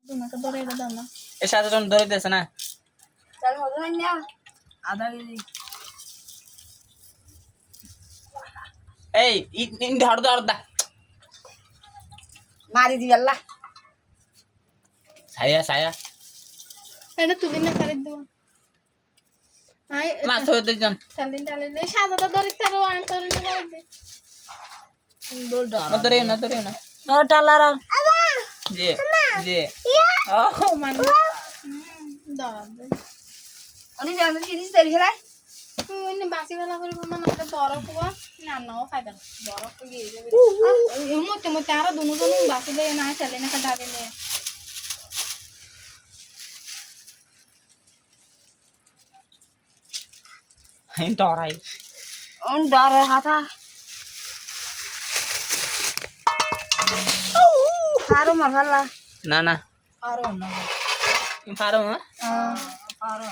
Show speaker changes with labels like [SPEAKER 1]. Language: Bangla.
[SPEAKER 1] তোমাকে ধরে এটা দাও না
[SPEAKER 2] এর সাথে যখন ধরে দিয়েছে না
[SPEAKER 3] চল মধু না আধা কেজি
[SPEAKER 2] এই ধর ধর দা
[SPEAKER 3] মারি দি আল্লাহ
[SPEAKER 2] ছায়া ছায়া
[SPEAKER 1] এটা তুলি না করে দেবো আই
[SPEAKER 2] মাছ ধরে দিয়েছেন
[SPEAKER 1] চালিন চালিন এই সাদাটা ধরে তারও আনতে হবে
[SPEAKER 2] ধরে না ধরে না
[SPEAKER 3] ও টালার
[SPEAKER 2] জি জি
[SPEAKER 1] ও মানে দাও
[SPEAKER 3] উনি জানেন জিনিস তৈরি করে
[SPEAKER 1] ওই বাসি বেলা করে মানে একটা বরফ হওয়া না নাও ফায়দা বরফ গিয়ে যাবে মতে মতে আরো দুজন বাসি দেয় না চালে না ডাবে নিয়ে
[SPEAKER 2] ডরাই
[SPEAKER 3] উন ডরে হাতা আরো মারলা
[SPEAKER 2] না না
[SPEAKER 3] আরো না
[SPEAKER 2] পারো না
[SPEAKER 3] আরো